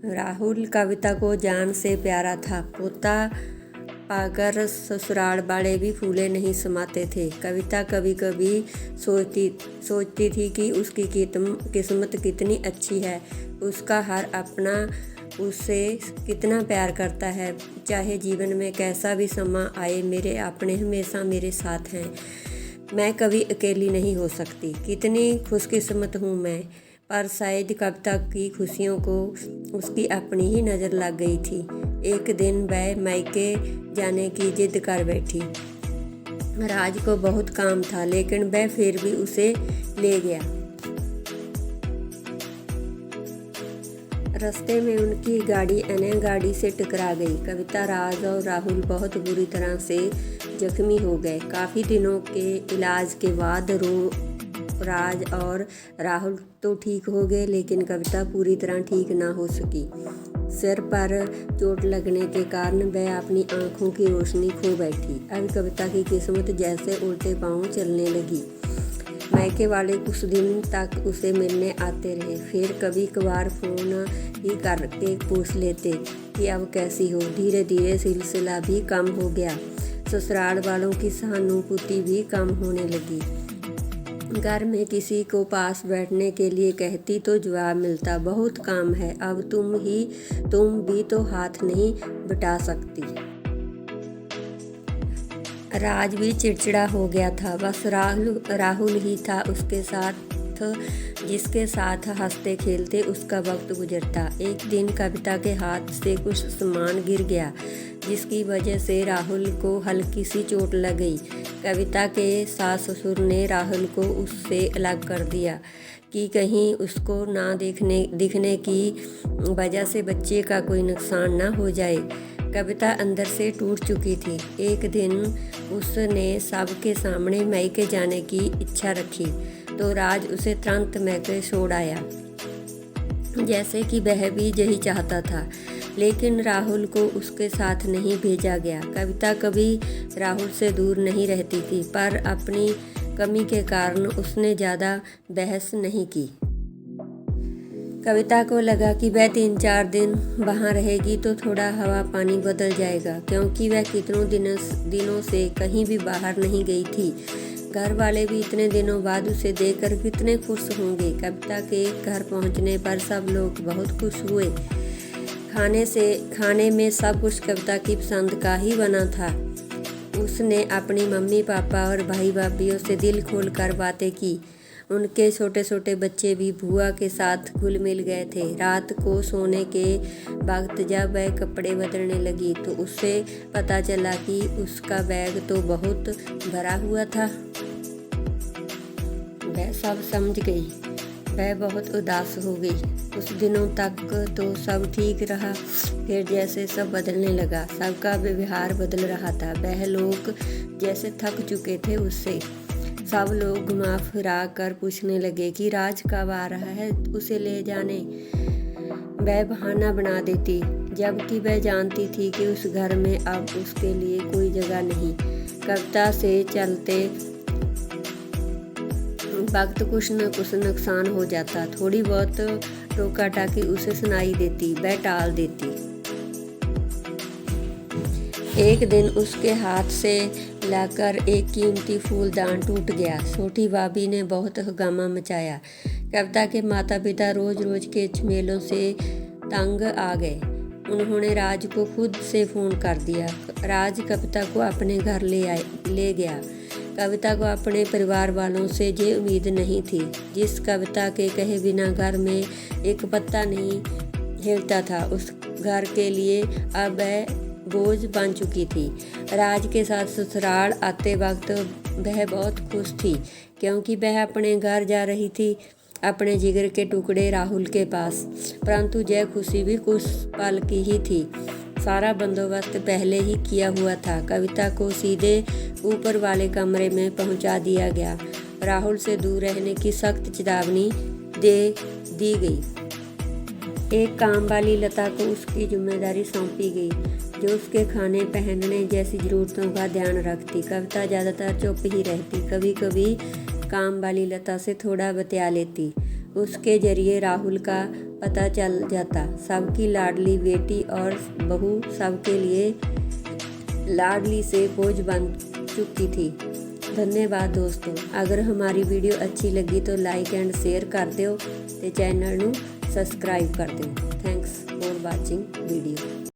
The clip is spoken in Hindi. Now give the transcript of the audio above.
राहुल कविता को जान से प्यारा था। पोता पाकर ससुराल वाले भी फूले नहीं समाते थे। कविता कभी कभी सोचती थी कि उसकी किस्मत कितनी अच्छी है। उसका हर अपना उससे कितना प्यार करता है। चाहे जीवन में कैसा भी समा आए, मेरे अपने हमेशा मेरे साथ हैं। मैं कभी अकेली नहीं हो सकती। कितनी खुशकिस्मत हूँ मैं। पर शायद कविता की खुशियों को उसकी अपनी ही नज़र लग गई थी। एक दिन वह मायके जाने की जिद कर बैठी। राज को बहुत काम था, लेकिन वह फिर भी उसे ले गया। रास्ते में उनकी गाड़ी अन्य गाड़ी से टकरा गई। कविता, राज और राहुल बहुत बुरी तरह से जख्मी हो गए। काफ़ी दिनों के इलाज के बाद राज और राहुल तो ठीक हो गए, लेकिन कविता पूरी तरह ठीक ना हो सकी। सिर पर चोट लगने के कारण वह अपनी आंखों की रोशनी खो बैठी। अब कविता की किस्मत जैसे उल्टे पांव चलने लगी। मायके वाले कुछ दिन तक उसे मिलने आते रहे, फिर कभी कभार फोन ही करके पूछ लेते कि अब कैसी हो। धीरे धीरे सिलसिला भी कम हो गया। ससुराल वालों की सहानुभूति भी कम होने लगी। घर में किसी को पास बैठने के लिए कहती तो जवाब मिलता, बहुत काम है, अब तुम भी तो हाथ नहीं बटा सकती। राज भी चिड़चिड़ा हो गया था। बस राहुल ही था उसके साथ, जिसके साथ हंसते खेलते उसका वक्त गुजरता। एक दिन कविता के हाथ से कुछ सामान गिर गया, जिसकी वजह से राहुल को हल्की सी चोट लग गई। कविता के सास ससुर ने राहुल को उससे अलग कर दिया कि कहीं उसको ना दिखने की वजह से बच्चे का कोई नुकसान ना हो जाए। कविता अंदर से टूट चुकी थी। एक दिन उसने सबके सामने मायके जाने की इच्छा रखी तो राज उसे तुरंत मायके छोड़ आया, जैसे कि वह भी यही चाहता था। लेकिन राहुल को उसके साथ नहीं भेजा गया। कविता कभी राहुल से दूर नहीं रहती थी, पर अपनी कमी के कारण उसने ज़्यादा बहस नहीं की। कविता को लगा कि वह 3-4 दिन वहाँ रहेगी तो थोड़ा हवा पानी बदल जाएगा, क्योंकि वह कितनों दिनों से कहीं भी बाहर नहीं गई थी। घर वाले भी इतने दिनों बाद उसे देखकर कितने खुश होंगे। कविता के घर पहुँचने पर सब लोग बहुत खुश हुए। खाने में सब कुछ कविता की पसंद का ही बना था। उसने अपनी मम्मी पापा और भाई भाभियों से दिल खोल कर बातें की। उनके छोटे छोटे बच्चे भी बुआ के साथ घुल मिल गए थे। रात को सोने के वक्त जब वह कपड़े बदलने लगी तो उससे पता चला कि उसका बैग तो बहुत भरा हुआ था। वह सब समझ गई। वह बहुत उदास हो गई। कुछ दिनों तक तो सब ठीक रहा, फिर जैसे सब बदलने लगा। सबका व्यवहार बदल रहा था। वह लोग जैसे थक चुके थे उससे। सब लोग घुमा फिरा कर पूछने लगे कि राज कब आ रहा है उसे ले जाने। वह बहाना बना देती, जबकि वह जानती थी कि उस घर में अब उसके लिए कोई जगह नहीं। कविता से चलते वक्त कुछ न कुछ नुकसान हो जाता। थोड़ी बहुत टोका टाकी उसे सुनाई देती, वह टाल देती। एक दिन उसके हाथ से लाकर एक कीमती फूलदान टूट गया। छोटी भाभी ने बहुत हंगामा मचाया। कविता के माता पिता रोज रोज के झमेलों से तंग आ गए। उन्होंने राज को खुद से फ़ोन कर दिया। राज कविता को अपने घर ले गया। कविता को अपने परिवार वालों से ये उम्मीद नहीं थी। जिस कविता के कहे बिना घर में एक पत्ता नहीं हिलता था, उस घर के लिए अब वह बोझ बन चुकी थी। राज के साथ ससुराल आते वक्त वह बहुत खुश थी, क्योंकि वह अपने घर जा रही थी, अपने जिगर के टुकड़े राहुल के पास। परंतु यह खुशी भी कुछ पल की ही थी। सारा बंदोबस्त पहले ही किया हुआ था। कविता को सीधे ऊपर वाले कमरे में पहुंचा दिया गया। राहुल से दूर रहने की सख्त चेतावनी दे दी गई। एक काम वाली लता को उसकी जिम्मेदारी सौंपी गई, जो उसके खाने पहनने जैसी ज़रूरतों का ध्यान रखती। कविता ज़्यादातर चुप ही रहती। कभी कभी काम वाली लता से थोड़ा बतिया लेती। उसके जरिए राहुल का पता चल जाता। सबकी लाडली बेटी और बहू सबके लिए लाडली से बोझ बन चुकी थी। धन्यवाद दोस्तों। अगर हमारी वीडियो अच्छी लगी तो लाइक एंड शेयर कर दिओ ते चैनल नूं सबसक्राइब कर दिओ। Thanks for watching video.